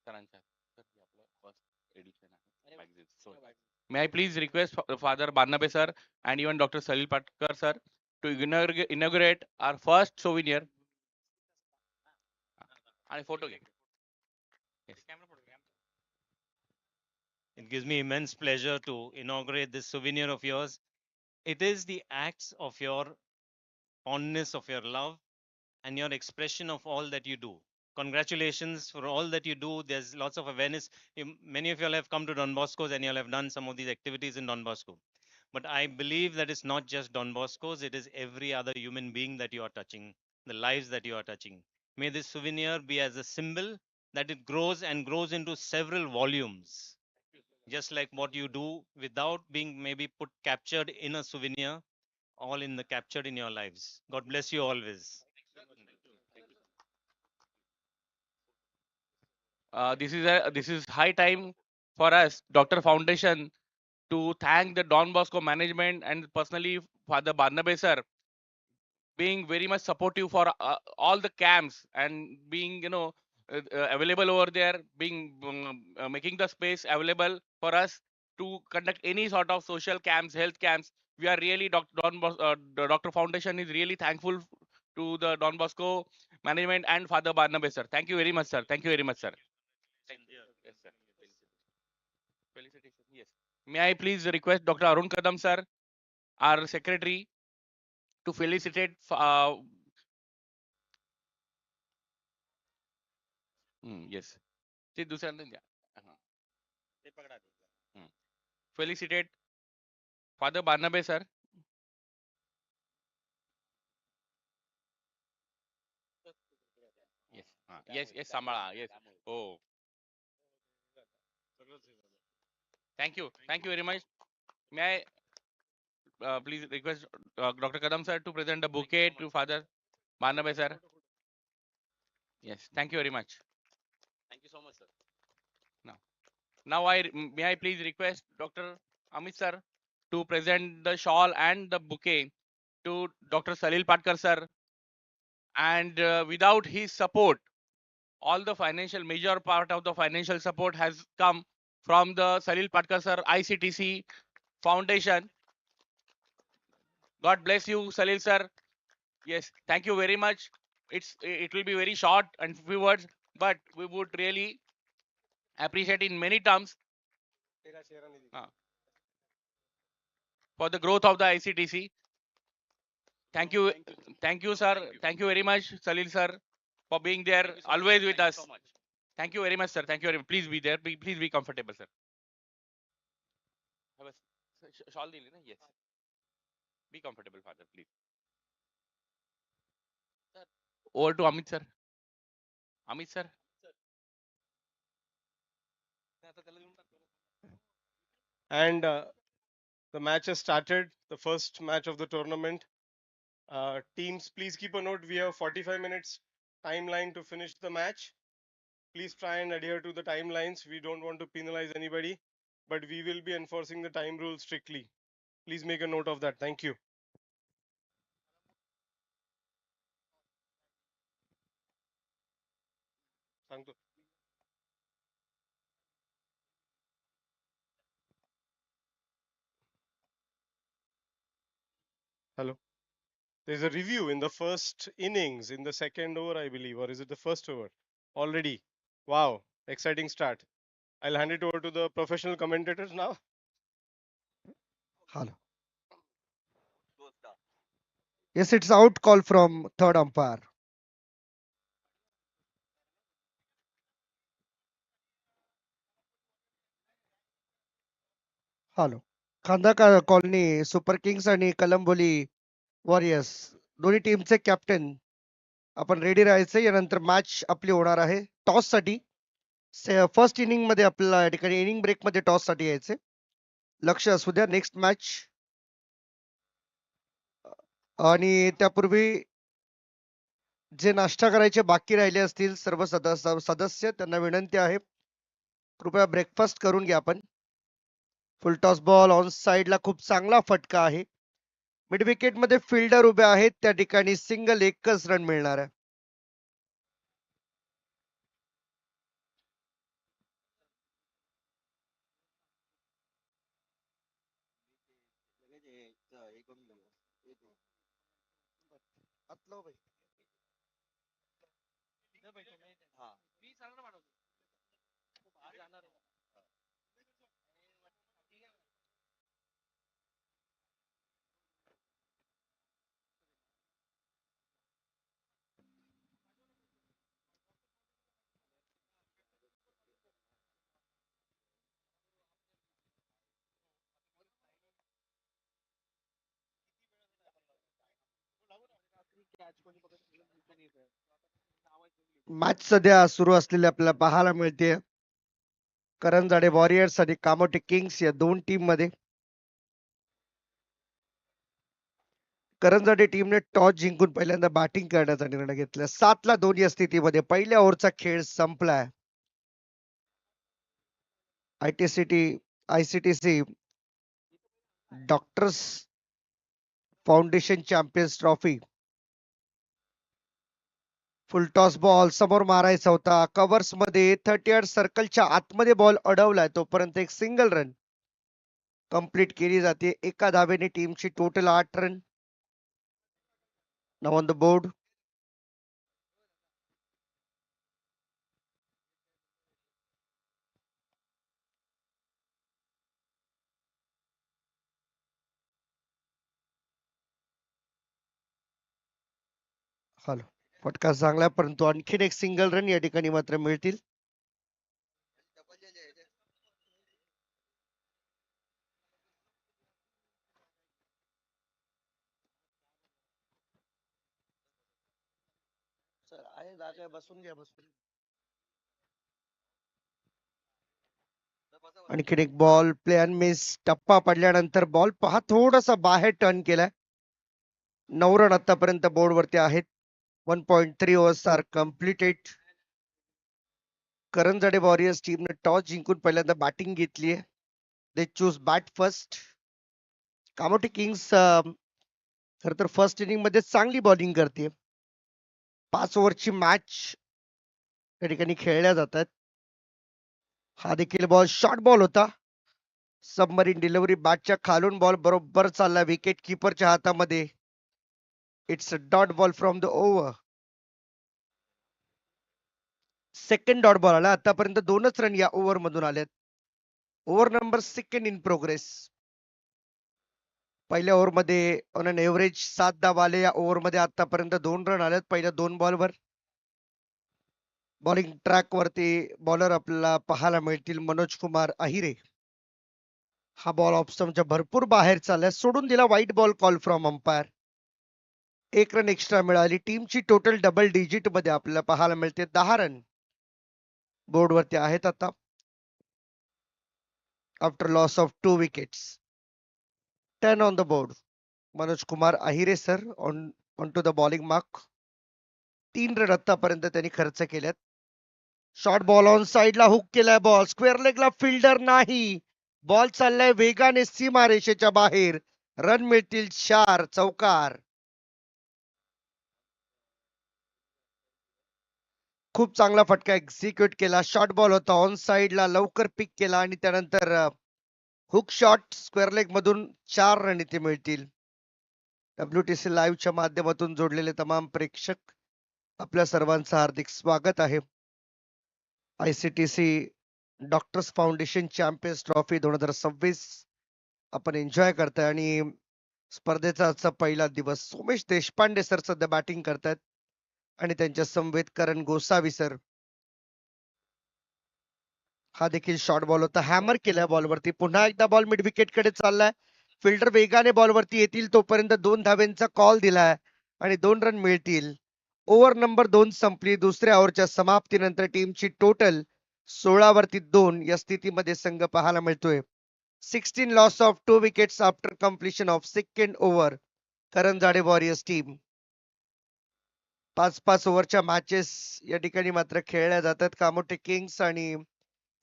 सरांच्या सर हे आपलं फर्स्ट एडिशन आहे magazine. So, may I please request Father Barnabe sir and even Dr. Salil Patkar sir to inaugurate our first souvenir आणि photo घे. Yes. It gives me immense pleasure to inaugurate this souvenir of yours. It is the acts of your fondness, of your love, and your expression of all that you do. Congratulations for all that you do. There's lots of awareness. Many of you all have come to Don Bosco's and you all have done some of these activities in Don Bosco. But I believe that it's not just Don Bosco's, it is every other human being that you are touching, the lives that you are touching. May this souvenir be as a symbol that it grows and grows into several volumes, just like what you do without being maybe put captured in a souvenir, all in the captured in your lives. God bless you always. This is high time for us, Dr. Foundation, to thank the Don Bosco management and personally Father Barnabe sir, being very much supportive for all the camps and being available over there, being making the space available for us to conduct any sort of social camps, health camps. We are really the Dr. Foundation is really thankful to the Don Bosco management and Father Barnabe sir. Thank you very much, sir. Thank you very much, sir. Yes, sir. Felicitations. Yes. May I please request Dr. Arun Kadam sir, our secretary, to felicitate. Yes. ते दुसऱ्यांदा द्या. हां. Felicitate Father Barnabe sir. Yes. Yes. Yes. सांभाळा. Yes. Oh. Thank you. Thank you very much. May I please request Dr. Kadam sir to present the bouquet to Father Barnabe sir. Yes. Thank you very much. Thank you so much, sir. Now may I please request Dr. Amit sir to present the shawl and the bouquet to Dr. Salil Patkar sir. And without his support, all the financial major part of the financial support has come from the Salil Patkar sir ICTC Foundation. God bless you, Salil sir. Yes, thank you very much. It will be very short and few words, but we would really appreciate in many terms uh, for the growth of the ICTC. Thank you, sir. Thank you very much, Salil sir, for being there always with us. Thank you very much, sir. Thank you very much. Please be there. Please be comfortable, sir. Have a shawl दिली ना? Yes. Be comfortable, father, please. Over to Amit, sir. Amit, sir. And the match has started, the first match of the tournament. Teams, please keep a note. We have 45 minutes timeline to finish the match. Please try and adhere to the timelines. We don't want to penalize anybody, but we will be enforcing the time rules strictly. Please make a note of that. Thank you. सांगतो. Hello. There's a review in the first innings, in the second over, I believe, or is it the first over? Already. Wow. Exciting start. I'll hand it over to the professional commentators now. Hello. Yes, it's out call from third umpire. Hello. खांदा colony super Kings आणि Kalamboli warriors दोन्ही टीमचे captain आपण ready राहायचं. यानंतर match आपली होणार आहे टॉस साठी. फर्स्ट इनिंग मध्ये आपल्याला या ठिकाणी इनिंग ब्रेक मध्ये टॉस साठी यायचे. लक्ष असू द्या नेक्स्ट मॅच. आणि त्यापूर्वी जे नाश्ता करायचे बाकी राहिले असतील सर्व सदस्य त्यांना विनंती आहे कृपया ब्रेकफास्ट करून घ्या. आपण फुल टॉस बॉल ऑन साइडला खूप चांगला फटका आहे. मिड विकेट मध्ये फिल्डर उभे आहेत. त्या ठिकाणी सिंगल एकच रन मिळणार आहे. मॅच सध्या सुरू असलेली आपल्याला पाहायला मिळते. करंजाडे वॉरियर्स आणि कामोटे किंग्स या दोन टीम मध्ये. करंजाडे टीमने टॉस जिंकून पहिल्यांदा बॅटिंग करण्याचा निर्णय घेतला. 7-2 या स्थितीमध्ये पहिल्या ओव्हरचा खेळ संपलाय. ICTC doctors foundation champions trophy. Full toss ball समोर मारायचा होता. कव्हर्स मध्ये 30 सर्कलच्या आतमध्ये बॉल अडवलाय, तोपर्यंत एक सिंगल रन कंप्लीट केली जाते. एका धावेने टीमची total 8 run. Now on the board. Hello, फटका चांगला, परंतु आणखीन एक सिंगल रन या ठिकाणी मात्र मिळतील. आणखीन एक बॉल प्ले अँड मिस. टप्पा पडल्यानंतर बॉल पहा थोडासा बाहेर टर्न केलाय. 9 रन आतापर्यंत बोर्ड वरती आहेत. 1.3 overs are completed. Karanjade warriors टीमने टॉस जिंकून पहिल्यांदा बॅटिंग घेतलीये. They choose bat first. Kamothe kings खर तर फर्स्ट इनिंग मध्ये चांगली बॉलिंग करते. 5 ओव्हरची मॅच या ठिकाणी खेळल्या जातात. हा देखील बॉल शॉर्ट बॉल होता. सबमरीन डिलिव्हरी, बॅटच्या खालून बॉल बरोबर चालला विकेट किपरच्या हातामध्ये. It's a dot ball from the over. Second dot ball आला. आतापर्यंत 2च रन या ओव्हर मधून आलेत. Over number second in progress. पहिल्या ओव्हर मध्ये ऑन अन एव्हरेज 7 धाव आले. या ओव्हर मध्ये आतापर्यंत 2 रन आलेत पहिल्या 2 बॉलवर. बॉलिंग ट्रॅक वरती बॉलर आपल्याला पाहायला मिळतील मनोज कुमार अहिरे. हा बॉल ऑफ स्टंपच्या भरपूर बाहेर चाललाय. सोडून दिला. White ball call from umpire. 1 run extra मिळाली. टीमची टोटल डबल डिजिट मध्ये आपल्याला पाहायला मिळते. 10 रन बोर्ड वरती आहेत आता. After loss of 2 wickets. 10 on the board. Manoj Kumar Ahire sir on to the bowling mark. 3 run आतापर्यंत त्यांनी खर्च केल्यात. शॉर्ट बॉल ऑन साइडला हुक केलाय. बॉल स्क्वेअर लेगला फिल्डर नाही. बॉल चाललाय वेगाने सीमा रेषेच्या बाहेर. रन मिळतील 4. चौकार. खूप चांगला फटका एक्झिक्यूट केला. शॉर्ट बॉल होता ऑन साइडला, लवकर पिक केला आणि त्यानंतर हुक शॉट स्क्वेअर लेग मधून 4 रन इथे मिळतील. WTC लाईव्हच्या माध्यमातून जोडलेले तमाम प्रेक्षक आपल्या सर्वांचं हार्दिक स्वागत आहे. ICTC doctors foundation champions trophy 2026 आपण एन्जॉय करताय आणि स्पर्धेचा आजचा पहिला दिवस. सोमेश देशपांडे सर सध्या बॅटिंग करतायत आणि त्यांच्या समवेत करण गोसावी सर. हा देखील शॉर्ट बॉल होता. हॅमर केलाय बॉलवरती. पुन्हा एकदा बॉल मिड विकेट कडे चाललाय. फिल्डर वेगाने बॉलवरती येतील तोपर्यंत 2 धावेंचा कॉल दिलाय आणि 2 रन मिळतील. ओव्हर नंबर 2 संपली. दुसऱ्या ओव्हरच्या समाप्तीनंतर टीमची टोटल 16 वरती 2 या स्थितीमध्ये संघ पाहायला मिळतोय. 16 loss of 2 wickets after completion of second over. Karanjade warriors team. 5-5 ओव्हरच्या मॅचेस या ठिकाणी मात्र खेळल्या जातात. कामोटे किंग्स आणि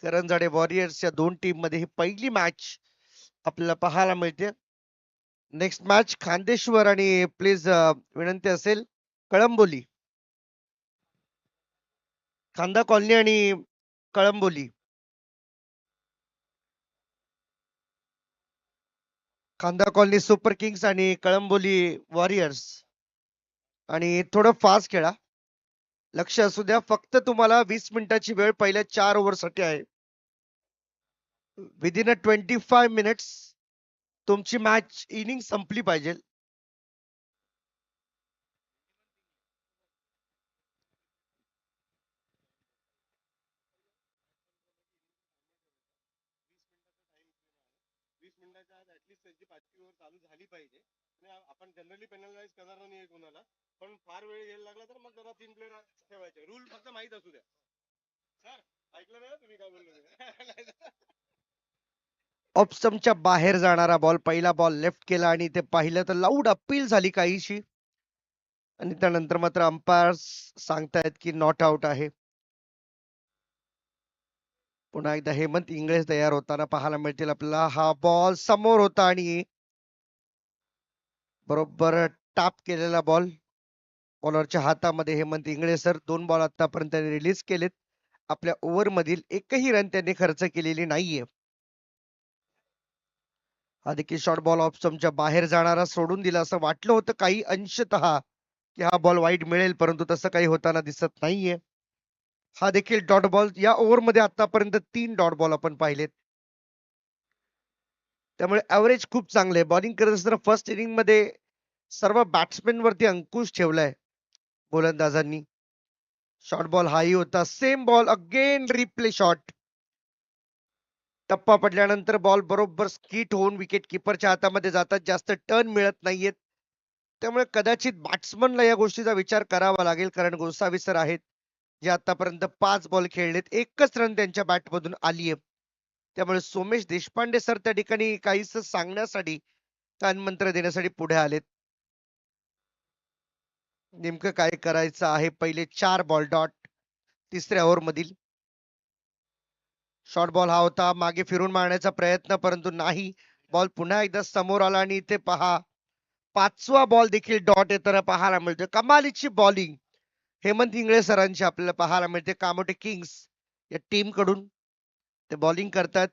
करंजाडे वॉरियर्स या दोन टीम मध्ये ही पहिली मॅच आपल्याला पाहायला मिळते. नेक्स्ट मॅच खांदेश्वर आणि प्लीज विनंती असेल कळंबोली, खांदा कॉलनी आणि कळंबोली खांदा कॉलनी सुपर किंग्स आणि कळंबोली वॉरियर्स. आणि थोडं फास्ट खेळा. लक्ष असू द्या, फक्त तुम्हाला 20 मिनिटाची वेळ पहिल्या 4 ओव्हरसाठी आहे. विदिन 25 मिनिट्स तुमची मॅच इनिंग संपली पाहिजे. त्यांची 5वी ओव्हर चालू झाली पाहिजे. आपण जनरली पेनलाइज करणार नाही कोणाला, पण फार वेळ घ्यायला लागला तर मग जरा 3 प्लेयर ठेवायचे. रूल फक्त माहित असू द्या. सर ऐकलं नाही तुम्ही काय बोललो? ऑप्शनच्या बाहेर जाणारा बॉल, पहिला बॉल लेफ्ट केला आणि ते पाहिलं तर लाऊड अपील झाली काहीशी, आणि त्यानंतर मात्र अंपायर सांगतायत की नॉट आउट आहे. पुन्हा एकदा हेमंत इंगळे तयार होताना पाहायला मिळतील आपल्याला. हा बॉल समोर होता आणि बरोबर टाप केलेला बॉल बॉलरच्या हातामध्ये. हेमंत इंगळे सर 2 बॉल आतापर्यंत रिलीज केलेत. आपल्या ओव्हर मधील एकही रन त्यांनी खर्च केलेली नाहीये. हा देखील शॉर्ट बॉल ऑफ स्टंपच्या बाहेर जाणारा सोडून दिला असं वाटलं होतं काही अंशतः की हा बॉल वाईट मिळेल, परंतु तसं काही होताना दिसत नाहीये. हा देखील डॉट बॉल. या ओव्हर मध्ये आतापर्यंत 3 डॉट बॉल आपण पाहिलेत. त्यामुळे ऍव्हरेज खूप चांगले. बॉलिंग करत असताना फर्स्ट इनिंग मध्ये सर्व बॅट्समॅन वरती अंकुश ठेवलाय गोलंदाजांनी. शॉर्ट बॉल हाही होता. Same ball again replay shot. टप्पा पडल्यानंतर बॉल बरोबर स्किट होऊन विकेट किपरच्या हातामध्ये जातात. जास्त टर्न मिळत नाहीयेत. त्यामुळे कदाचित बॅट्समनला या गोष्टीचा विचार करावा लागेल, कारण गोसावी सर आहेत जे आतापर्यंत 5 बॉल खेळलेत, एकच रन त्यांच्या बॅटमधून आलीये. त्यामुळे सोमेश देशपांडे सर त्या ठिकाणी काहीच सांगण्यासाठी, कानमंत्र देण्यासाठी पुढे आलेत. नेमकं काय करायचं आहे. पहिले 4 बॉल डॉट तिसऱ्या ओव्हर मधील. शॉर्ट बॉल हा होता. मागे फिरून मारण्याचा प्रयत्न, परंतु नाही. बॉल पुन्हा एकदा समोर आला आणि इथे पहा 5वा बॉल देखील डॉट येताना पाहायला मिळतोय. कमालीची बॉलिंग हेमंत इंगळे सरांची आपल्याला पाहायला मिळते. कामोठे किंग्स या टीम कडून ते बॉलिंग करतात.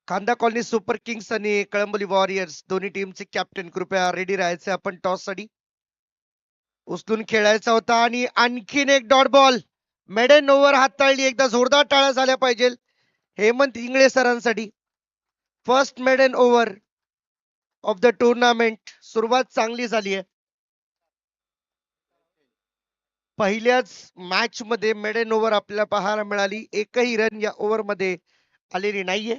खांदा कॉलनी सुपर किंग्स आणि कळंबोली वॉरियर्स दोन्ही टीमचे कॅप्टन कृपया रेडी राहायचे. आपण टॉस साठी उचलून खेळायचा होता आणि आणखीन एक डॉट बॉल. मेडन ओव्हर हाताळली. एकदा जोरदार टाळ्या झाल्या पाहिजे हेमंत इंगळे सरांसाठी. First maiden over of the tournament. सुरुवात चांगली झाली आहे. पहिल्याच मॅच मध्ये मेडन ओव्हर आपल्याला पाहायला मिळाली. एकही रन या ओव्हर मध्ये आलेली नाहीये.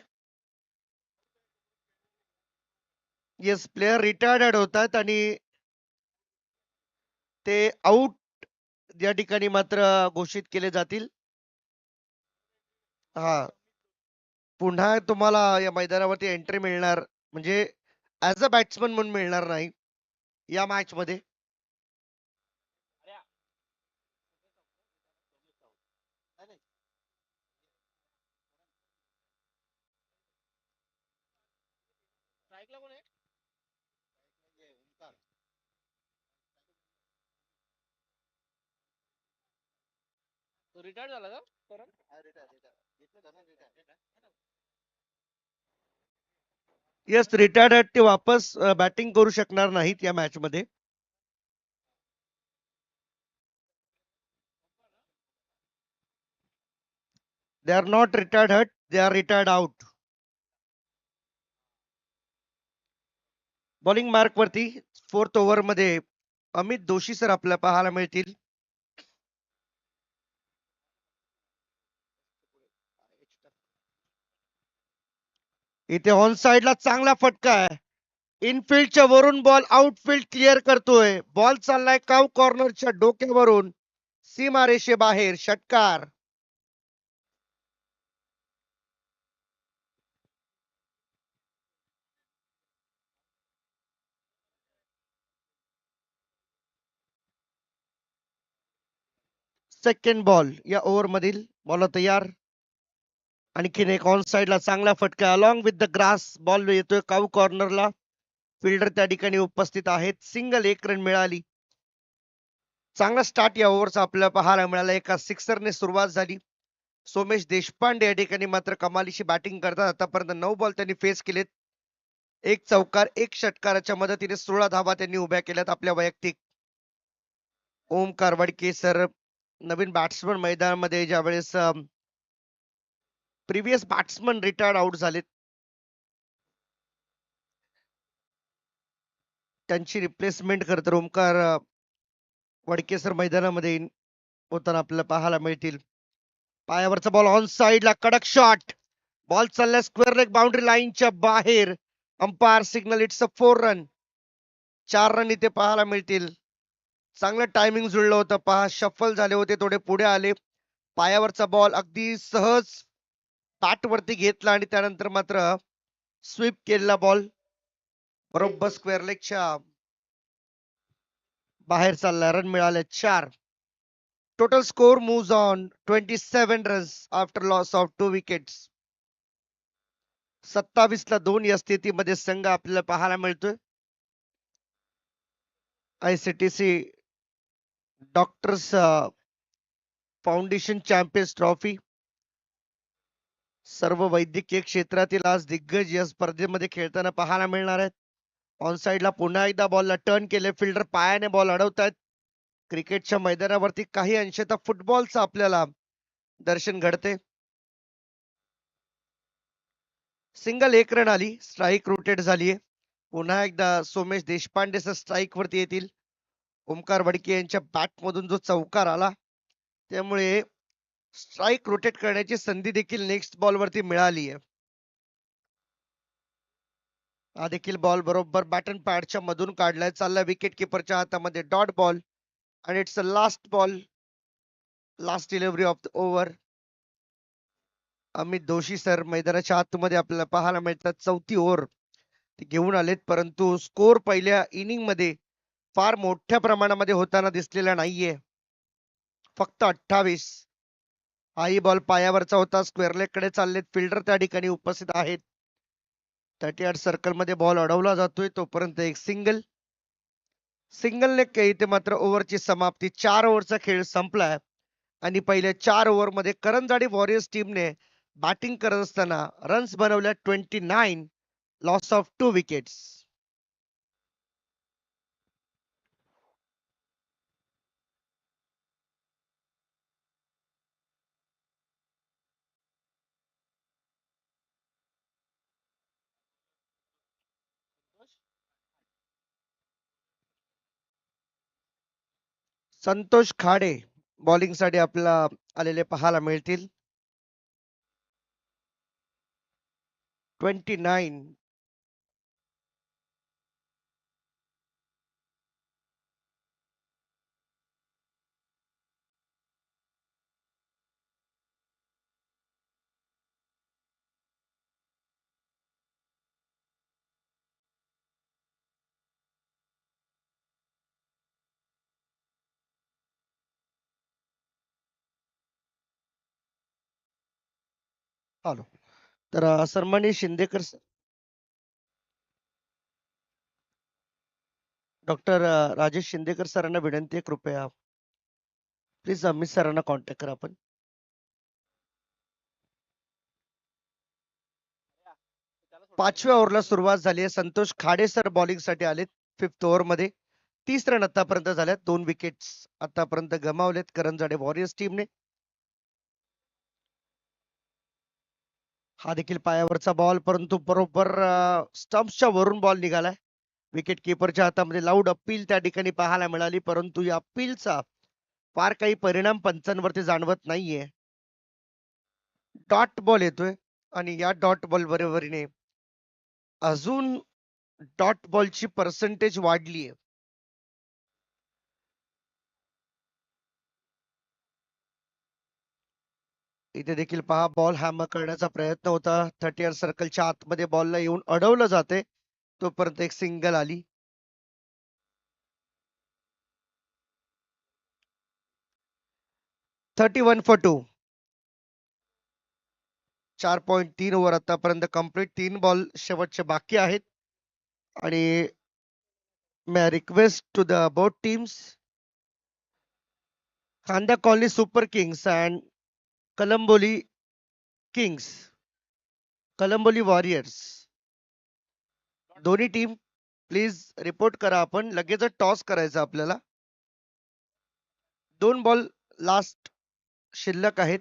येस, प्लेयर रिटायर्ड होतात आणि ते आउट या ठिकाणी मात्र घोषित केले जातील. हा, पुन्हा तुम्हाला या मैदानावरती एंट्री मिळणार, म्हणजे ऍज अ बॅट्समन म्हणून मिळणार नाही या मॅच मध्ये. रिटायर झाला का? येस, रिटायर्ड आहेत ते. वापस बॅटिंग करू शकणार नाहीत या मॅच मध्ये. They are not retired hurt, they are retired out. Bowling mark वरती 4th ओव्हर मध्ये अमित दोशी सर आपल्याला पाहायला मिळतील. इथे ऑन साइडला चांगला फटका आहे. इनफिल्डच्या वरून बॉल आउटफील्ड क्लिअर करतोय. बॉल चाललाय काव कॉर्नरच्या डोक्यावरून सीमारेषे बाहेर. षटकार. सेकंड बॉल या ओव्हर मधील. बॉल तयार. आणखीन एक ऑन साइडला चांगला फटका along with the grass. Ball येतोय काऊ कॉर्नरला. फिल्डर त्या ठिकाणी उपस्थित आहेत. सिंगल, 1 रन मिळाली. चांगला स्टार्ट या ओव्हरचा आपल्याला पाहायला मिळाला. एका सिक्सरने सुरुवात झाली. सोमेश देशपांडे या ठिकाणी मात्र कमालीची बॅटिंग करतात. आतापर्यंत 9 बॉल त्यांनी फेस केलेत. एक चौकार, एक षटकाराच्या मदतीने 16 धावा त्यांनी उभ्या केल्यात आपल्या वैयक्तिक. ओमकार वडके सर नवीन बॅट्समन मैदानामध्ये ज्यावेळेस प्रिव्हियस बॅट्समन रिटायर्ड आउट झालेत, त्यांची रिप्लेसमेंट करत ओमकार वडके सर मैदानामध्ये होताना आपल्याला पाहायला मिळतील. पायावरचा बॉल ऑन साइडला, कडक शॉट. बॉल चाललाय स्क्वेअर लेग बाउंड्री लाईनच्या बाहेर. Umpire signal it's a 4 run. 4 run इथे पाहायला मिळतील. चांगलं टायमिंग जुळलं होतं. पहा, शफल झाले होते, थोडे पुढे आले. पायावरचा बॉल अगदी सहज बॅट वरती घेतला आणि त्यानंतर मात्र स्वीप केलेला बॉल बरोबर स्क्वेअर लेगच्या बाहेर चालला. रन मिळाले 4. Total score moves on 27 runs after loss of 2 wickets. 27 ला 2 या स्थितीमध्ये संघ आपल्याला पाहायला मिळतोय. ICTC doctors foundation champions trophy सर्व वैद्यकीय क्षेत्रातील आज दिग्गज या स्पर्धेमध्ये खेळताना पाहायला मिळणार आहेत. ऑन साइडला पुन्हा एकदा बॉलला टर्न केले. फिल्डर पायाने बॉल अडवतायत. क्रिकेटच्या मैदानावरती काही अंशतः फुटबॉलचं आपल्याला दर्शन घडते. सिंगल 1 रन आली. स्ट्राईक रोटेट झालीये. पुन्हा एकदा सोमेश देशपांडे स्ट्राईक वरती येतील. ओमकार वडके यांच्या बॅट मधून जो चौकार आला त्यामुळे स्ट्राईक रोटेट करण्याची संधी देखील नेक्स्ट बॉल वरती मिळाली आहे. हा देखील बॉल बरोबर बॅटन पॅडच्या मधून काढलाय. चाललाय विकेट किपरच्या हातामध्ये डॉट बॉल आणि it's a last ball, last delivery of the over. Amit Doshi sir मैदानाच्या आतमध्ये आपल्याला पाहायला मिळतात. 4थी ओव्हर ते घेऊन आलेत, परंतु स्कोर पहिल्या इनिंग मध्ये फार मोठ्या प्रमाणामध्ये होताना दिसलेला नाहीये. फक्त 28. हाही बॉल पायावरचा होता. स्क्वेअर लेग कडे चाललेत. फिल्डर त्या ठिकाणी उपस्थित आहेत. 38 सर्कल मध्ये बॉल अडवला जातोय. तोपर्यंत एक सिंगल सिंगलने इथे मात्र ओव्हरची समाप्ती. 4 ओव्हरचा खेळ संपलाय आणि पहिल्या 4 ओव्हर मध्ये करंजाडी वॉरियर्स टीमने बॅटिंग करत असताना रन्स बनवल्या 29, loss of 2 wickets. Santosh Khade bowling साठी आपल्याला आलेले पाहायला मिळतील. 29. हॅलो, तर सन्माननीय शिंदेकर सर, डॉक्टर राजेश शिंदेकर सरांना विनंती आहे, कृपया प्लीज अमित सरांना कॉन्टॅक्ट करा आपण. पाचव्या ओव्हरला सुरुवात झाली आहे. संतोष खाडे सर बॉलिंग साठी आलेत 5th ओव्हर मध्ये. 30 रन आतापर्यंत झाल्यात. 2 विकेट्स आतापर्यंत गमावलेत करंजाडे वॉरियर्स टीमने. हा देखील पायावरचा बॉल, परंतु बरोबर स्टंप्सच्या वरून बॉल निघालाय. विकेट किपरच्या हातामध्ये लाऊड अपील त्या ठिकाणी पाहायला मिळाली, परंतु या अपीलचा फार काही परिणाम पंचांवरती जाणवत नाहीये. डॉट बॉल येतोय आणि या डॉट बॉल बरोबरीने अजून डॉट बॉलची पर्सेंटेज वाढली आहे. इथे देखील पहा, बॉल हॅमर करण्याचा प्रयत्न होता. 30 सर्कलच्या आतमध्ये बॉलला येऊन अडवलं जाते. तोपर्यंत एक सिंगल आली. $31 for 2. 4.3 ओव्हर आतापर्यंत कंप्लीट. 3 बॉल शेवटचे बाकी आहेत आणि may request to the both teams, खांद्या colony super kings and Kalamboli kings, Kalamboli warriors. दोन्ही टीम प्लीज रिपोर्ट करा. आपण लगेच टॉस करायचा आपल्याला. 2 बॉल लास्ट शिल्लक आहेत.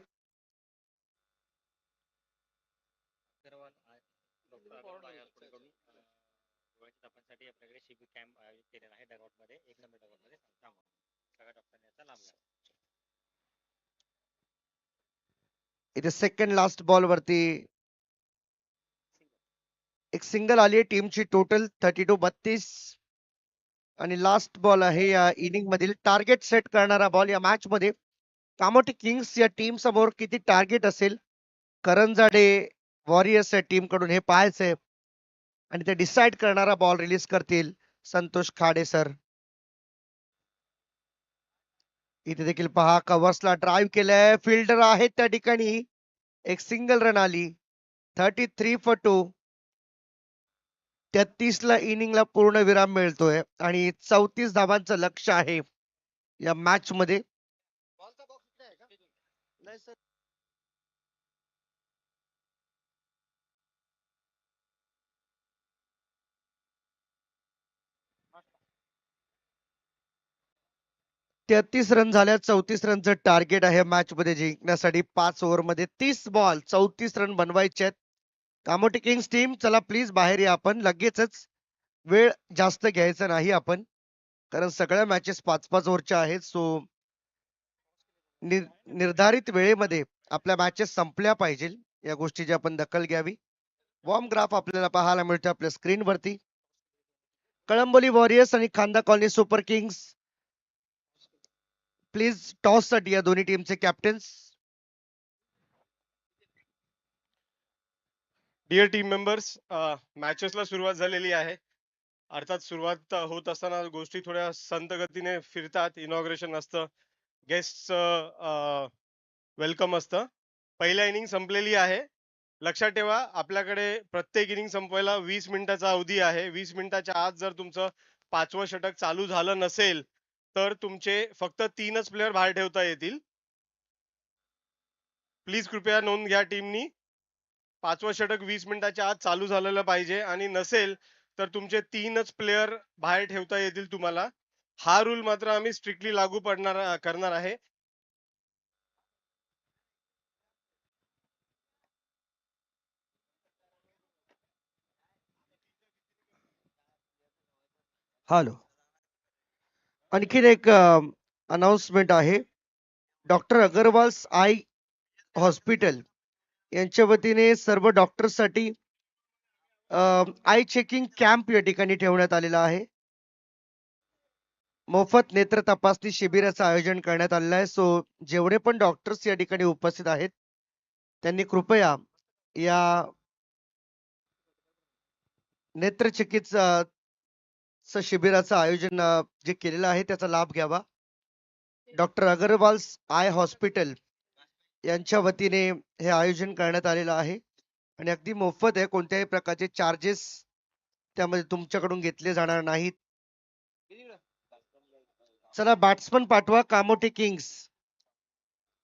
इथे सेकंड लास्ट बॉल वरती एक सिंगल आली आहे टीमची. टोटल 32 आणि लास्ट बॉल आहे या इनिंग मधील. टार्गेट सेट करणारा बॉल या मॅच मध्ये. कामोठी किंग्स या टीम समोर किती टार्गेट असेल करंजाडे वॉरियर्स या टीम कडून हे पाहायचंय. आणि ते डिसाइड करणारा बॉल रिलीज करतील संतोष खाडे सर. इथे देखील पहा कव्हर्सला ड्राईव्ह केलंय. फिल्डर आहेत त्या ठिकाणी. एक सिंगल रन आली. 33 for 2. 33 ला इनिंगला पूर्ण विराम मिळतोय आणि 34 धावांचं लक्ष आहे या मॅच मध्ये. नाही सर. 33 रन झाल्या. 34 रनचं टार्गेट आहे मॅच मध्ये जिंकण्यासाठी. 5 ओव्हर मध्ये 30 बॉल 34 रन बनवायचे आहेत. कामोठी किंग्स टीम चला प्लीज बाहेर या. आपण लगेचच वेळ जास्त घ्यायचा नाही आपण, कारण सगळ्या मॅचेस 5-5 ओव्हरच्या आहेत. सो निर्धारित वेळेमध्ये आपल्या मॅचेस संपल्या पाहिजे या गोष्टीची आपण दखल घ्यावी. वॉर्म ग्राफ आपल्याला पाहायला मिळतो आपल्या स्क्रीन वरती. कळंबोली वॉरियर्स आणि खांदा colony super Kings please toss साठी या दोन्ही टीमचे कॅप्टन्स. डिअर टीम मेंबर्स, मॅचेसला सुरुवात झालेली आहे. अर्थात सुरुवात होत असताना गोष्टी थोड्या संत गतीने फिरतात. इनॉग्रेशन असतं, गेस्ट वेलकम असतं. पहिल्या इनिंग संपलेली आहे. लक्षात ठेवा आपल्याकडे प्रत्येक इनिंग संपवायला 20 मिनिटाचा अवधी आहे. 20 मिनिटाच्या आत जर तुमचं 5वं षटक चालू झालं नसेल तर तुमचे फक्त 3च प्लेयर बाहेर ठेवता येतील. प्लीज कृपया नोंद घ्या टीमनी. 5वं षटक 20 मिनिटाच्या आत चालू झालेलं पाहिजे आणि नसेल तर तुमचे 3च प्लेयर बाहेर ठेवता येतील तुम्हाला. हा रूल मात्र आम्ही स्ट्रिक्टली लागू करणार आहे. हॅलो, आणखीन एक अनाउन्समेंट आहे. डॉक्टर अगरवाल्स आय हॉस्पिटल यांच्या वतीने सर्व डॉक्टर्ससाठी आय चेकिंग कॅम्प या ठिकाणी ठेवण्यात आलेला आहे. मोफत नेत्र तपासणी शिबिराचं आयोजन करण्यात आलेलं आहे. सो जेवढे पण डॉक्टर्स या ठिकाणी उपस्थित आहेत त्यांनी कृपया या नेत्र चिकित्सा शिबिराचं आयोजन जे केलेलं आहे त्याचा लाभ घ्यावा. डॉक्टर अगरवाल्स आय हॉस्पिटल यांच्या वतीने हे आयोजन करण्यात आलेलं आहे आणि अगदी मोफत आहे. कोणत्याही प्रकारचे चार्जेस त्यामध्ये तुमच्याकडून घेतले जाणार नाहीत. चला बॅट्समन पाठवा कामोठी किंग्स,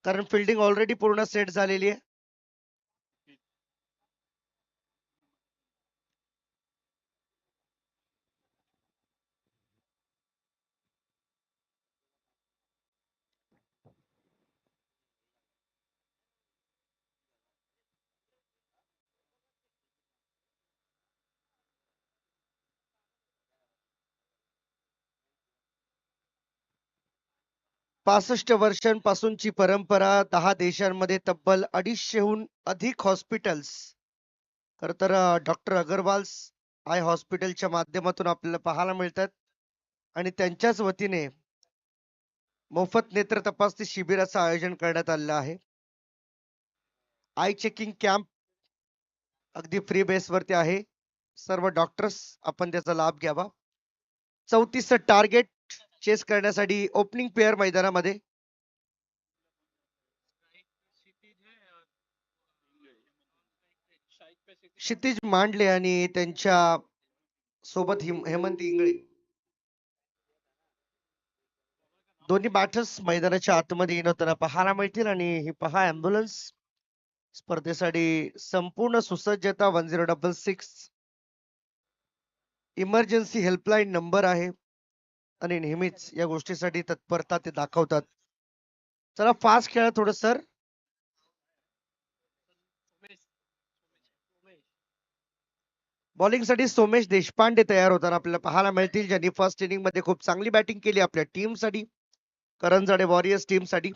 कारण फिल्डिंग ऑलरेडी पूर्ण सेट झालेली आहे. पासष्ट वर्षांपासूनची परंपरा, 10 देशांमध्ये तब्बल 250हून अधिक हॉस्पिटल्स. खर तर डॉक्टर अगरवाल्स आय हॉस्पिटलच्या माध्यमातून आपल्याला पाहायला मिळतात आणि त्यांच्याच वतीने मोफत नेत्र तपासणी शिबिराचं आयोजन करण्यात आलेलं आहे. आय चेकिंग कॅम्प अगदी फ्री बेस वरती आहे. सर्व डॉक्टर्स आपण त्याचा लाभ घ्यावा. 34 टार्गेट चेस करण्यासाठी ओपनिंग पेअर मैदानामध्ये. क्षितिज मांडले आणि त्यांच्या सोबत हेमंत इंगळे दोन्ही बॅटर्स मैदानाच्या आतमध्ये येणं पाहायला मिळतील आणि ही पहा ॲम्ब्युलन्स स्पर्धेसाठी संपूर्ण सुसज्जता 1066 इमर्जन्सी हेल्पलाईन नंबर आहे आणि नेहमीच या गोष्टीसाठी तत्परता ते दाखवतात. चला फास्ट खेळा थोडं सर. बॉलिंग साठी सोमेश देशपांडे तयार होताना आपल्याला पाहायला मिळतील, ज्यांनी फर्स्ट इनिंग मध्ये खूप चांगली बॅटिंग केली आपल्या टीम साठी, करंजाडे वॉरियर्स टीम साठी.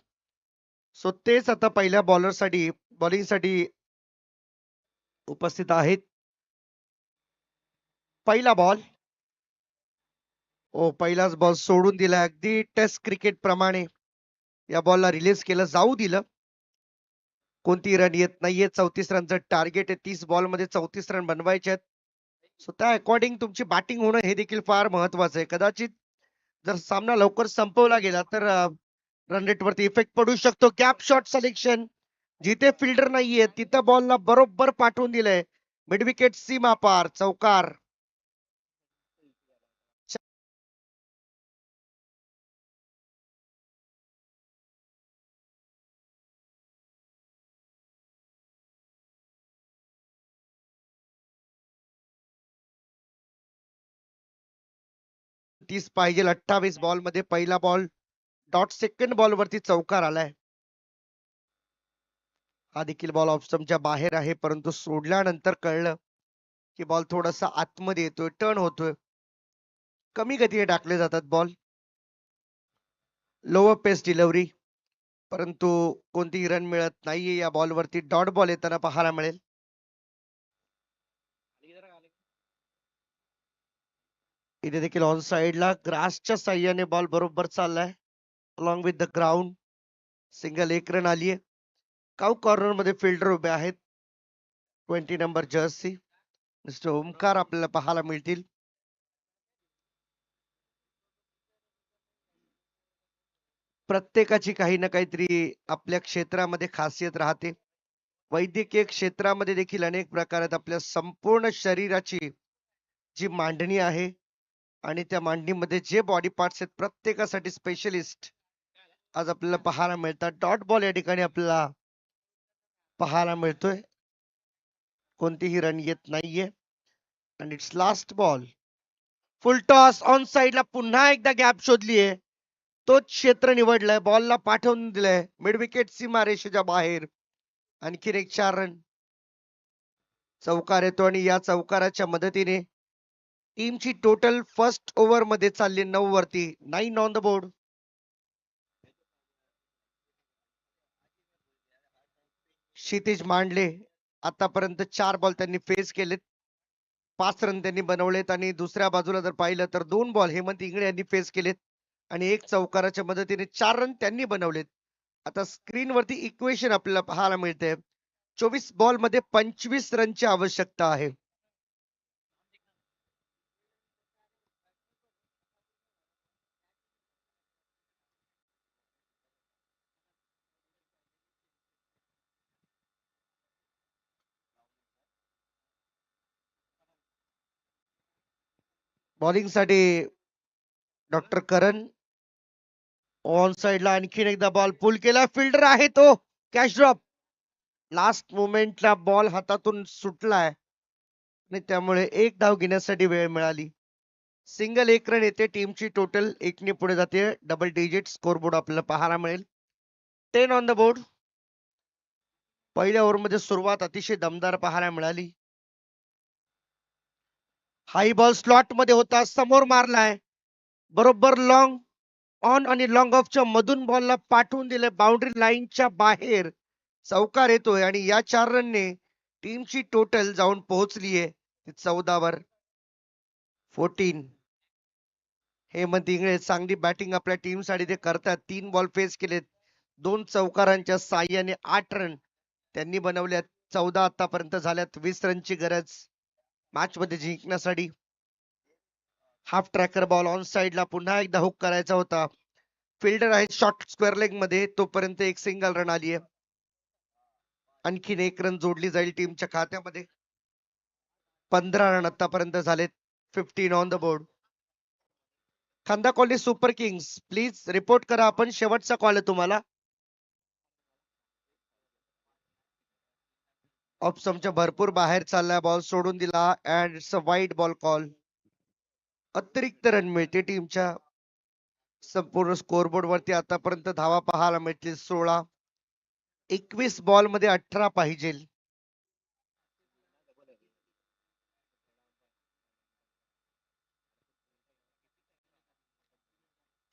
सो तेच आता पहिल्या बॉलर साठी बॉलिंग साठी उपस्थित आहेत. पहिला बॉल, पहिलाच बॉल सोडून दिला. अगदी टेस्ट क्रिकेट प्रमाणे या बॉलला रिलीज केलं, जाऊ दिलं. कोणती रन येत नाहीये. 34 रनचं टार्गेट आहे. 30 बॉल मध्ये 34 रन बनवायचे आहेत. सो त्या अकॉर्डिंग तुमची बॅटिंग होणं हे देखील फार महत्वाचं आहे. कदाचित जर सामना लवकर संपवला गेला तर रन रेट वरती इफेक्ट पडू शकतो. गॅप शॉट सिलेक्शन, जिथे फिल्डर नाहीये तिथं बॉलला बरोबर पाठवून दिलंय. मिड विकेट सीमा पार, चौकार. तीस पाहिजे. 28 बॉल मध्ये पहिला बॉल डॉट सेकंड बॉल वरती चौकार आलाय. हा देखील बॉल ऑफ स्टंपच्या बाहेर आहे, परंतु सोडल्यानंतर कळलं की बॉल थोडासा आतमध्ये येतोय, टर्न होतोय. कमी गतीने टाकले जातात बॉल. लोअर पेस डिलिव्हरी, परंतु कोणतीही रन मिळत नाहीये. या बॉल वरती डॉट बॉल येताना पाहायला मिळेल. इथे देखील ऑन साइडला ग्रासच्या साह्याने बॉल बरोबर चाललाय along with the ground. Single, एक रन आलीये. काउ कॉर्नर मध्ये फिल्डर उभे आहेत. 20 नंबर जर्सी मिस्टर ओमकार आपल्याला पाहायला मिळतील. प्रत्येकाची काही ना काहीतरी आपल्या क्षेत्रामध्ये खासियत राहते. वैद्यकीय क्षेत्रामध्ये देखील अनेक प्रकार आहेत. आपल्या संपूर्ण शरीराची जी मांडणी आहे आणि त्या मांडणीमध्ये जे बॉडी पार्ट्स आहेत प्रत्येकासाठी स्पेशलिस्ट आज आपल्याला पाहायला मिळतात. डॉट बॉल या ठिकाणी आपल्याला पाहायला मिळतोय. कोणतीही रन येत नाहीये आणि it's last ball. Full toss on साइडला पुन्हा एकदा गॅप शोधलीये. तोच क्षेत्र निवडलाय, बॉलला पाठवून दिलाय मिड विकेट सीमा रेषेच्या बाहेर. आणखीन एक 4 रन. चौकार येतो आणि या चौकाराच्या मदतीने टीमची टोटल फर्स्ट ओव्हर मध्ये चालली 9 वरती. 9 ऑन द बोर्ड. क्षितिज मांडले आतापर्यंत 4 बॉल त्यांनी फेस केलेत. 5 रन त्यांनी बनवलेत आणि दुसऱ्या बाजूला जर पाहिलं तर 2 बॉल हेमंत इंगळे यांनी फेस केलेत आणि एक चौकाराच्या मदतीने 4 रन त्यांनी बनवलेत. आता स्क्रीन वरती इक्वेशन आपल्याला पाहायला मिळते. 24 बॉल मध्ये 25 रनची आवश्यकता आहे. बॉलिंग साठी डॉक्टर करण. ऑन साइडला आणखीन एकदा बॉल पुल केला. फिल्डर आहे तो. Catch drop. लास्ट मोमेंटला बॉल हातातून सुटलाय आणि त्यामुळे एक धाव घेण्यासाठी वेळ मिळाली. सिंगल, एक रन येते. टीमची टोटल एकने पुढे जाते. डबल डिजिट स्कोरबोर्ड आपल्याला पाहायला मिळेल. 10 ऑन द बोर्ड. पहिल्या ओव्हर मध्ये सुरुवात अतिशय दमदार पाहायला मिळाली. हाई बॉल स्लॉट मध्ये होता, समोर मारलाय बरोबर लॉंग ऑन आणि लॉंग ऑफच्या मधून बॉलला पाठवून दिले बाउंड्री लाईनच्या बाहेर. चौकार येतोय आणि या 4 रनने टीमची टोटल जाऊन पोहोचलीये 14 वर. 14. हेमंत इंगळे चांगली बॅटिंग आपल्या टीम साठी ते करतात. 3 बॉल फेस केलेत. 2 चौकारांच्या साह्याने 8 रन त्यांनी बनवल्यात. 14 आतापर्यंत झाल्यात. 20 रनची गरज मॅच मध्ये जिंकण्यासाठी. हाफ ट्रॅकर बॉल ऑन साइडला पुन्हा एकदा हुक करायचा होता. फिल्डर आहे शॉर्ट स्क्वेअर लेग मध्ये, तोपर्यंत एक सिंगल रन आली आहे. आणखीन एक रन जोडली जाईल टीमच्या खात्यामध्ये. 15 रन आतापर्यंत झालेत. 15 ऑन द बोर्ड. खांदा colony super Kings please report करा. आपण शेवटचा कॉल आहे तुम्हाला. ऑप्शनच्या भरपूर बाहेर चाललाय, बॉल सोडून दिला अँड इट्स अ वाईट बॉल कॉल. अतिरिक्त रन मिळते टीमच्या संपूर्ण स्कोरबोर्ड वरती. आतापर्यंत धावा पाहायला मिळतील 16. 21 बॉल मध्ये 18 पाहिजे.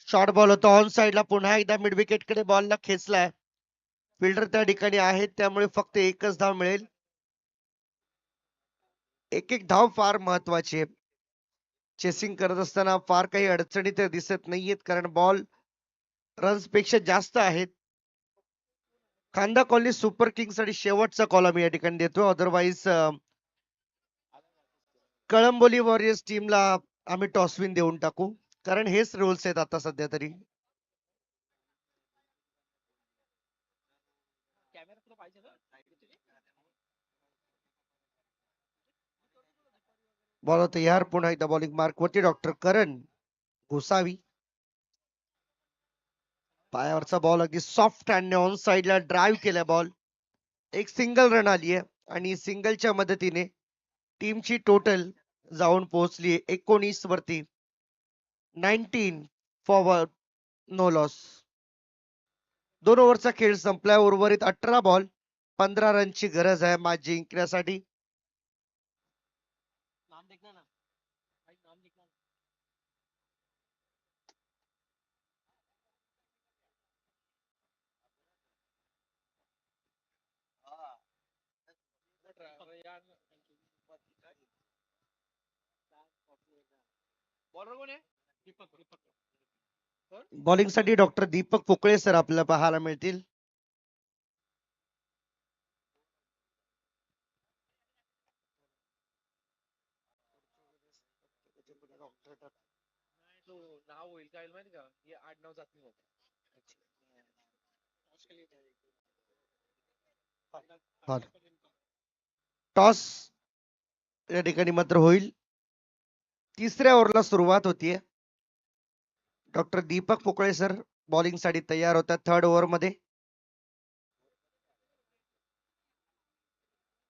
शॉर्ट बॉल होता ऑन साइडला. पुन्हा एकदा मिड विकेट कडे बॉलला खेचलाय. फिल्डर त्या ठिकाणी आहेत, त्यामुळे फक्त एकच धाव मिळेल. एक एक धाव फार महत्वाची आहे. चेसिंग करत असताना फार काही अडचणी तर दिसत नाहीयेत, कारण बॉल रन्स पेक्षा जास्त आहेत. खांदा कॉलनी सुपर किंग्स साठी शेवटचा कॉल आम्ही या ठिकाणी देतो. अदरवाईज कळंबोली वॉरियर्स टीमला आम्ही टॉसविन देऊन टाकू, कारण हेच रूल्स आहेत आता सध्या तरी. बॉल तयार. पुन्हा एकदा बॉलिंग मार्क वरती डॉक्टर करण गोसावी. पायावरचा बॉल अगदी सॉफ्ट हँडने ऑन साइडला ड्राईव्ह केला बॉल. एक सिंगल रन आली आहे आणि सिंगलच्या मदतीने टीमची टोटल जाऊन पोहोचली 19 वरती. 19 फॉरवर्ड, नो लॉस. 2 ओव्हरचा खेळ संपलाय. उर्वरित 18 बॉल, 15 रनची गरज आहे मॅच जिंकण्यासाठी. बॉलिंग साठी डॉक्टर दीपक पोकळे सर आपल्याला पाहायला मिळतील. टॉस या ठिकाणी मात्र होईल. तिसऱ्या ओव्हरला सुरुवात होतीये. Doctor Deepak Pokale sir bowling साठी तयार होतात थर्ड ओव्हर मध्ये.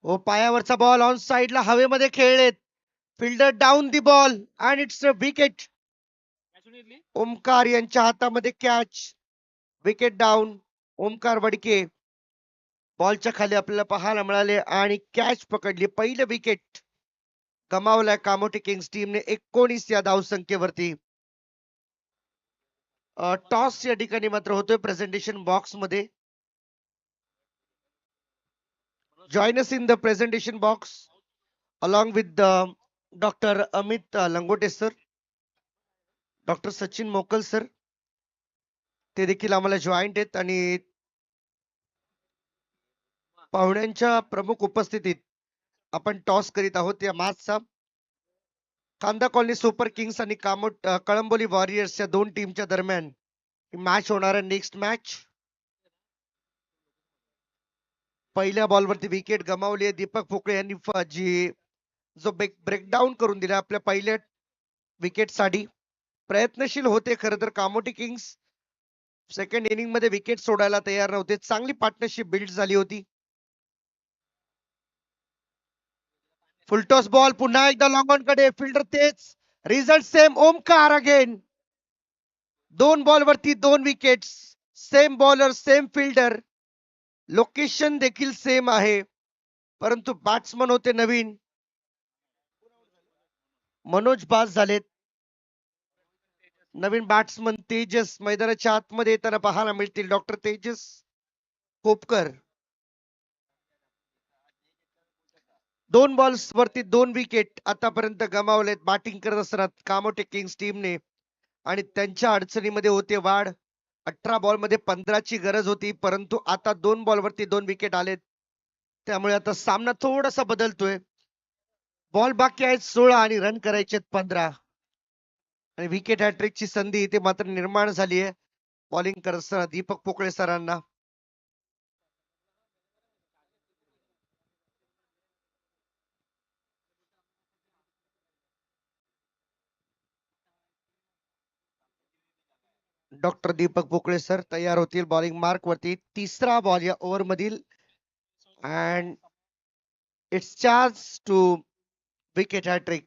ओ पायावरचा बॉल ऑन साइडला हवेमध्ये खेळलेत. Fielder down the ball and it's a wicket. Omkar यांच्या हातामध्ये catch. Wicket down. Omkar Wadke बॉलच्या खाली आपल्याला पाहायला मिळाले आणि कॅच पकडली. पहिलं विकेट गमावलाय कामोठी किंग्स टीमने 19 या धावसंख्येवरती. टॉस या ठिकाणी मात्र होतोय प्रेझेंटेशन बॉक्स मध्ये. Join us in the presentation box along with doctor Amit लंगोटे sir, doctor Sachin मोकल सर, ते देखील आम्हाला जॉईंट आहेत. आणि पाहुण्यांच्या प्रमुख उपस्थितीत आपण टॉस करीत आहोत या मॅचचा. खांदा कॉलनी सुपर किंग्स आणि कळंबोली वॉरियर्स या दोन टीमच्या दरम्यान मॅच होणार आहे. Next match. पहिल्या बॉलवरती विकेट गमावली आहे. दीपक पोकळे यांनी जो ब्रेकडाऊन करून दिला आपल्या पहिल्या विकेट साठी. प्रयत्नशील होते खरं तर कामोठी किंग्स. सेकंड इनिंग मध्ये विकेट सोडायला तयार नव्हते. चांगली पार्टनरशिप बिल्ड झाली होती. फुलटॉस बॉल पुन्हा एकदा लॉंग ऑन कडे. फिल्डर तेच. Result same. Omkar again. 2 ball वरती 2 wicket. Same bowler same fielder. Location देखील सेम आहे, परंतु बॅट्समन होते नवीन. मनोज बास झालेत. नवीन बॅट्समन तेजस मैदानाच्या आतमध्ये येताना पाहायला मिळतील. डॉक्टर तेजस कोपकर. 2 बॉल्स वरती 2 विकेट आतापर्यंत गमावलेत बॅटिंग करत असताना कामोटे किंग्स टीमने. आणि त्यांच्या अडचणीमध्ये होते वाढ. 18 बॉल मध्ये 15 ची गरज होती, परंतु आता 2 बॉल वरती 2 विकेट आलेत. त्यामुळे आता सामना थोडासा बदलतोय. बॉल बाकी आहेत 16 आणि रन करायचे 15. आणि विकेट हॅट्रिकची संधी इथे मात्र निर्माण झाली आहे बॉलिंग करत असताना दीपक पोकळे सरांना. डॉक्टर दीपक पोकळे सर तयार होतील बॉलिंग मार्क वरती. तिसरा बॉल या ओव्हर मधील and it's chance to wicket hat trick.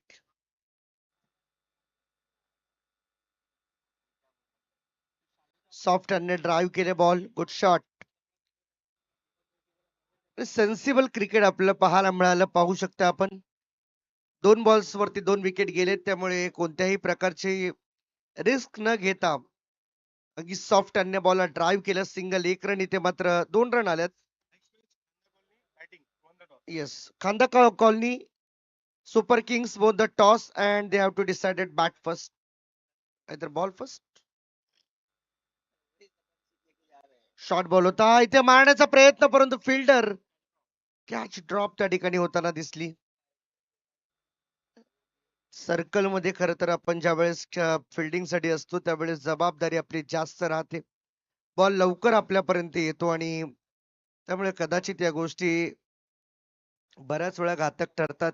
Soft हॅन्डने ड्राईव्ह केले ball. Good shot. Sensible cricket आपल्याला पाहायला मिळालं. पाहू शकता आपण 2 बॉल्स वरती 2 विकेट गेलेत, त्यामुळे कोणत्याही प्रकारची रिस्क न घेता अगदी सॉफ्ट अन्य बॉलला ड्राईव्ह केलं. Single 1 run. इथे मात्र 2 रन आल्यात. Yes, Khanda colony super kings both the toss and they have to decided bat first either ball first. Short ball होता इथे मारण्याचा प्रयत्न, परंतु फिल्डर कॅच ड्रॉप त्या ठिकाणी होताना दिसली. सर्कल मध्ये खर तर आपण ज्या वेळेस फिल्डिंग साठी असतो त्यावेळेस जबाबदारी आपली जास्त राहते. बॉल लवकर आपल्यापर्यंत येतो आणि त्यामुळे कदाचित या गोष्टी बऱ्याच वेळा घातक ठरतात.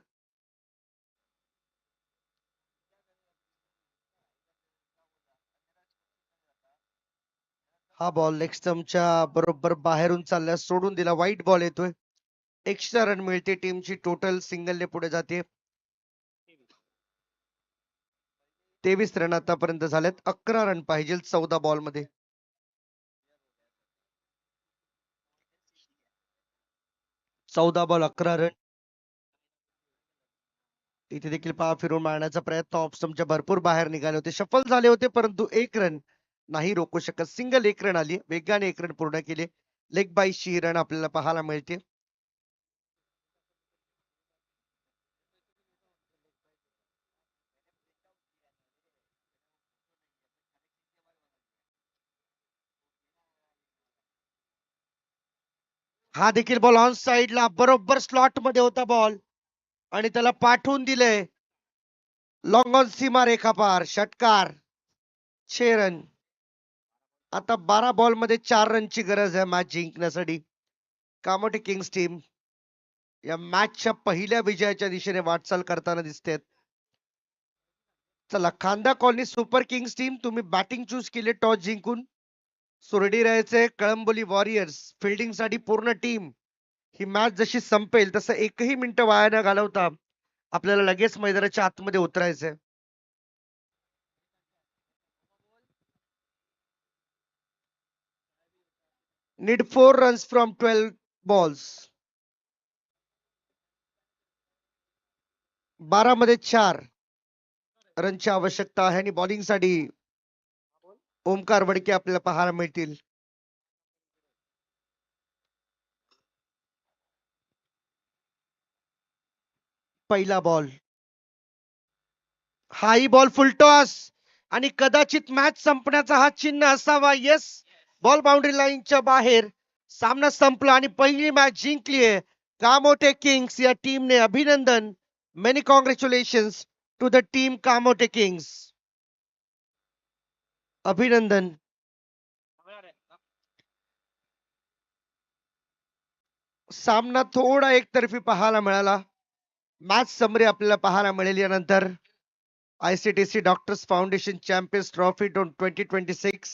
हा बॉल लेग स्टंपच्या बरोबर बाहेरून चालल्यास सोडून दिला. वाईट बॉल येतोय. एक्स्ट्रा रन मिळते. टीमची टोटल सिंगलने पुढे जाते. 23 रन आतापर्यंत झालेत. 11 रन पाहिजे 14 बॉल मध्ये. चौदा बॉल 11 रन. इथे देखील पहा फिरून मारण्याचा प्रयत्न ऑफ स्टंपच्या भरपूर बाहेर निघाले होते. सफल झाले होते, परंतु 1 रन नाही रोखू शकत. सिंगल 1 रन आली. वेगाने 1 रन पूर्ण केले. लेग बाय शी रन आपल्याला पाहायला मिळते. हा देखील बॉल ऑन साइडला बरोबर स्लॉट मध्ये होता बॉल आणि त्याला पाठवून दिले. लॉंग ऑन सीमा रेखा पार. षटकार. 6 रन. आता 12 बॉल मध्ये 4 रनची गरज आहे मॅच जिंकण्यासाठी. कामोटे किंग्स टीम या मॅचच्या पहिल्या विजयाच्या दिशेने वाटचाल करताना दिसते. चला, खांदा कॉलनी सुपर किंग्स टीम तुम्ही बॅटिंग चूज केले टॉस जिंकून. सुरडी राहायचे कळंबोली वॉरियर्स फिल्डिंग साठी पूर्ण टीम. ही मॅच जशी संपेल तसं एकही मिनिट वाया न घालवता आपल्याला लगेच मैदानाच्या आतमध्ये उतरायचंय. Need 4 runs from 12 balls. 12 मध्ये 4 रनची आवश्यकता आहे आणि बॉलिंग साठी ओमकार वडके आपल्याला पाहायला मिळतील. पहिला बॉल. हाही बॉल फुलटॉस आणि कदाचित मॅच संपण्याचा हा चिन्ह असावा. येस, बॉल बाउंड्री लाईनच्या बाहेर. सामना संपला आणि पहिली मॅच जिंकलीये कामोटे किंग्स या टीमने. अभिनंदन. Many congratulations to the team Kamothe kings. अभिनंदन. सामना थोडा एकतर्फी पाहायला मिळाला. मॅच समरी आपल्याला पाहायला मिळेल यानंतर. ICTC doctors foundation champions trophy 2026